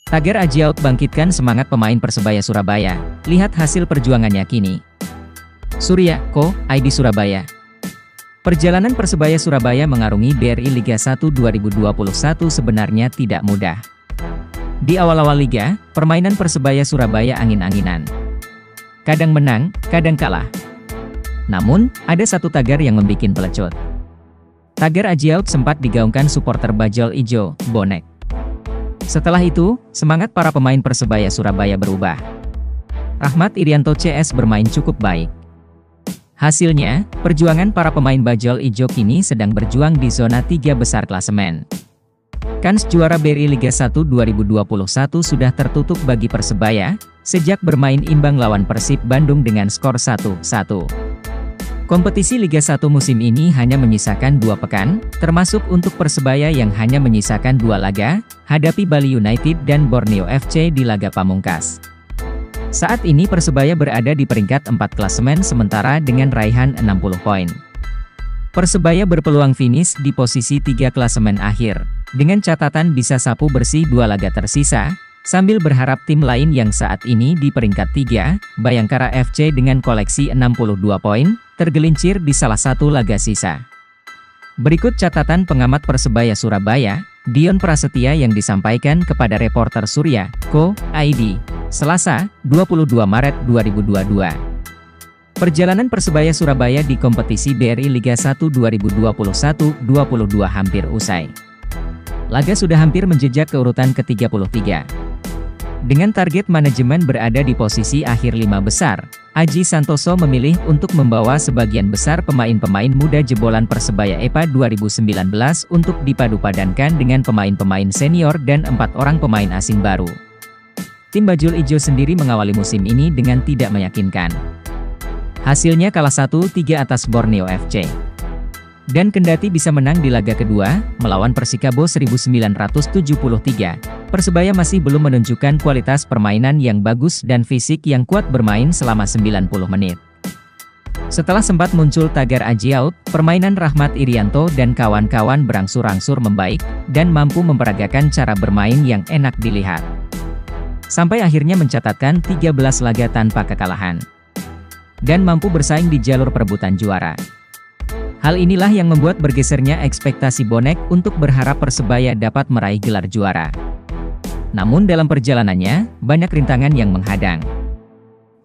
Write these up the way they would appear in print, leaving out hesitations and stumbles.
Tagar Adjiaut bangkitkan semangat pemain Persebaya Surabaya. Lihat hasil perjuangannya kini. Surya, Co. ID Surabaya. Perjalanan Persebaya Surabaya mengarungi BRI Liga 1 2021 sebenarnya tidak mudah. Di awal-awal liga, permainan Persebaya Surabaya angin-anginan. Kadang menang, kadang kalah. Namun, ada satu tagar yang membuat pelecut. Tagar Adjiaut sempat digaungkan supporter Bajul Ijo, Bonek. Setelah itu, semangat para pemain Persebaya Surabaya berubah. Rahmat Irianto CS bermain cukup baik. Hasilnya, perjuangan para pemain Bajul Ijo kini sedang berjuang di zona 3 besar klasemen. Kans juara BRI Liga 1 2021 sudah tertutup bagi Persebaya, sejak bermain imbang lawan Persib Bandung dengan skor 1-1. Kompetisi Liga 1 musim ini hanya menyisakan 2 pekan, termasuk untuk Persebaya yang hanya menyisakan 2 laga, hadapi Bali United dan Borneo FC di laga pamungkas. Saat ini Persebaya berada di peringkat 4 klasemen sementara dengan raihan 60 poin. Persebaya berpeluang finish di posisi 3 klasemen akhir, dengan catatan bisa sapu bersih 2 laga tersisa, sambil berharap tim lain yang saat ini di peringkat 3, Bayangkara FC dengan koleksi 62 poin, tergelincir di salah satu laga sisa. Berikut catatan pengamat Persebaya Surabaya, Dion Prasetya yang disampaikan kepada reporter Surya, Co. ID, Selasa, 22 Maret 2022. Perjalanan Persebaya Surabaya di kompetisi BRI Liga 1 2021-22 hampir usai. Laga sudah hampir menjejak ke urutan ke-33. Dengan target manajemen berada di posisi akhir 5 besar, Aji Santoso memilih untuk membawa sebagian besar pemain-pemain muda jebolan Persebaya EPA 2019 untuk dipadu-padankan dengan pemain-pemain senior dan 4 orang pemain asing baru. Tim Bajul Ijo sendiri mengawali musim ini dengan tidak meyakinkan. Hasilnya kalah 1-3 atas Borneo FC. Dan kendati bisa menang di laga kedua, melawan Persikabo 1973, Persebaya masih belum menunjukkan kualitas permainan yang bagus dan fisik yang kuat bermain selama 90 menit. Setelah sempat muncul tagar Adjiaut, permainan Rahmat Irianto dan kawan-kawan berangsur-angsur membaik, dan mampu memperagakan cara bermain yang enak dilihat. Sampai akhirnya mencatatkan 13 laga tanpa kekalahan. Dan mampu bersaing di jalur perebutan juara. Hal inilah yang membuat bergesernya ekspektasi bonek untuk berharap Persebaya dapat meraih gelar juara. Namun dalam perjalanannya, banyak rintangan yang menghadang.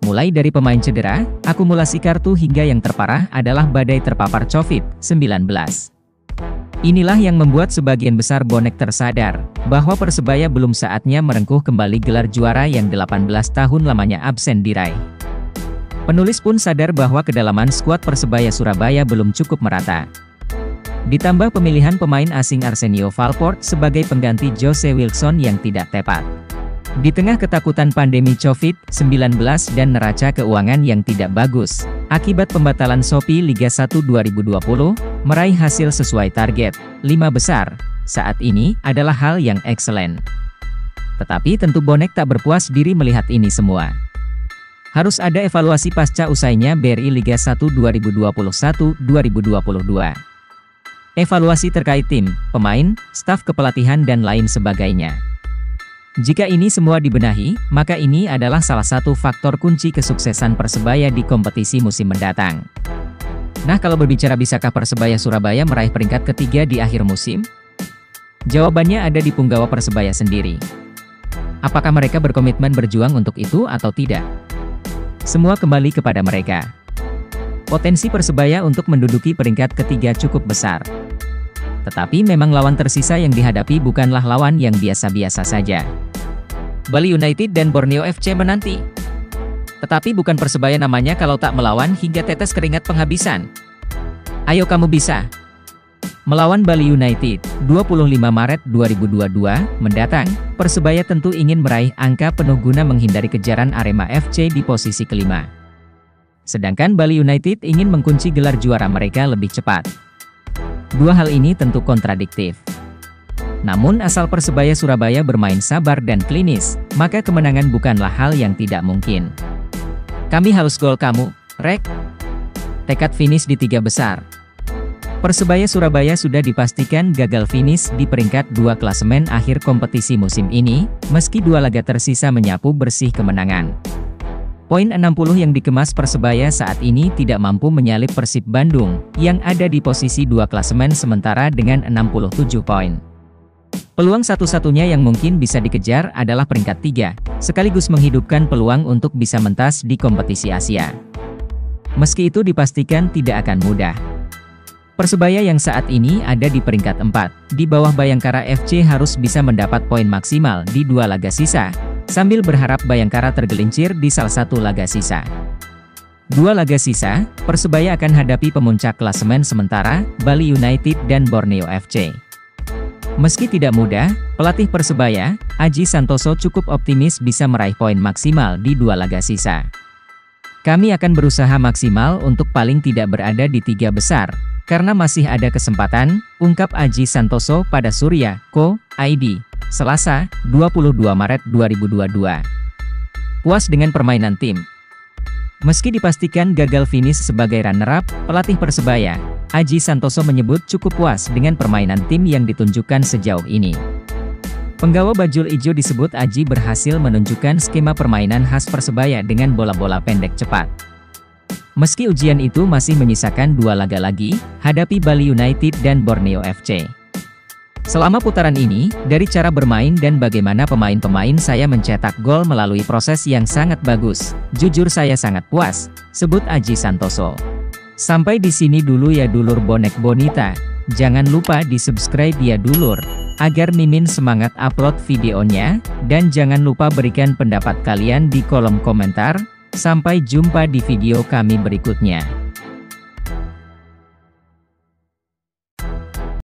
Mulai dari pemain cedera, akumulasi kartu hingga yang terparah adalah badai terpapar COVID-19. Inilah yang membuat sebagian besar bonek tersadar, bahwa Persebaya belum saatnya merengkuh kembali gelar juara yang 18 tahun lamanya absen diraih. Penulis pun sadar bahwa kedalaman skuad Persebaya Surabaya belum cukup merata. Ditambah pemilihan pemain asing Arsenio Valport sebagai pengganti Jose Wilson yang tidak tepat. Di tengah ketakutan pandemi COVID-19 dan neraca keuangan yang tidak bagus, akibat pembatalan Shopee Liga 1 2020, meraih hasil sesuai target, 5 besar, saat ini adalah hal yang excellent. Tetapi tentu bonek tak berpuas diri melihat ini semua. Harus ada evaluasi pasca usainya BRI Liga 1 2021-2022. Evaluasi terkait tim, pemain, staf kepelatihan dan lain sebagainya. Jika ini semua dibenahi, maka ini adalah salah satu faktor kunci kesuksesan Persebaya di kompetisi musim mendatang. Nah, kalau berbicara bisakah Persebaya Surabaya meraih peringkat ketiga di akhir musim? Jawabannya ada di punggawa Persebaya sendiri. Apakah mereka berkomitmen berjuang untuk itu atau tidak? Semua kembali kepada mereka. Potensi Persebaya untuk menduduki peringkat ketiga cukup besar. Tetapi memang lawan tersisa yang dihadapi bukanlah lawan yang biasa-biasa saja. Bali United dan Borneo FC menanti. Tetapi bukan Persebaya namanya kalau tak melawan hingga tetes keringat penghabisan. Ayo kamu bisa. Melawan Bali United, 25 Maret 2022, mendatang, Persebaya tentu ingin meraih angka penuh guna menghindari kejaran Arema FC di posisi kelima. Sedangkan Bali United ingin mengunci gelar juara mereka lebih cepat. Dua hal ini tentu kontradiktif. Namun asal Persebaya Surabaya bermain sabar dan klinis, maka kemenangan bukanlah hal yang tidak mungkin. Kami harus gol kamu, Rek. Tekad finish di 3 besar. Persebaya Surabaya sudah dipastikan gagal finish di peringkat 2 klasemen akhir kompetisi musim ini, meski 2 laga tersisa menyapu bersih kemenangan. Poin 60 yang dikemas Persebaya saat ini tidak mampu menyalip Persib Bandung, yang ada di posisi 2 klasemen sementara dengan 67 poin. Peluang satu-satunya yang mungkin bisa dikejar adalah peringkat 3, sekaligus menghidupkan peluang untuk bisa mentas di kompetisi Asia. Meski itu dipastikan tidak akan mudah. Persebaya yang saat ini ada di peringkat 4, di bawah Bayangkara FC harus bisa mendapat poin maksimal di 2 laga sisa, sambil berharap Bayangkara tergelincir di salah satu laga sisa. 2 laga sisa, Persebaya akan hadapi pemuncak klasemen sementara, Bali United dan Borneo FC. Meski tidak mudah, pelatih Persebaya, Aji Santoso cukup optimis bisa meraih poin maksimal di 2 laga sisa. Kami akan berusaha maksimal untuk paling tidak berada di 3 besar, karena masih ada kesempatan, ungkap Aji Santoso pada Surya.co.id, Selasa, 22 Maret 2022. Puas dengan permainan tim. Meski dipastikan gagal finish sebagai runner-up, pelatih Persebaya, Aji Santoso menyebut cukup puas dengan permainan tim yang ditunjukkan sejauh ini. Penggawa bajul ijo disebut Aji berhasil menunjukkan skema permainan khas Persebaya dengan bola-bola pendek cepat. Meski ujian itu masih menyisakan 2 laga lagi, hadapi Bali United dan Borneo FC. Selama putaran ini, dari cara bermain dan bagaimana pemain-pemain saya mencetak gol melalui proses yang sangat bagus, jujur saya sangat puas, sebut Aji Santoso. Sampai di sini dulu ya dulur bonek bonita, jangan lupa di-subscribe ya dulur, agar Mimin semangat upload videonya, dan jangan lupa berikan pendapat kalian di kolom komentar. Sampai jumpa di video kami berikutnya.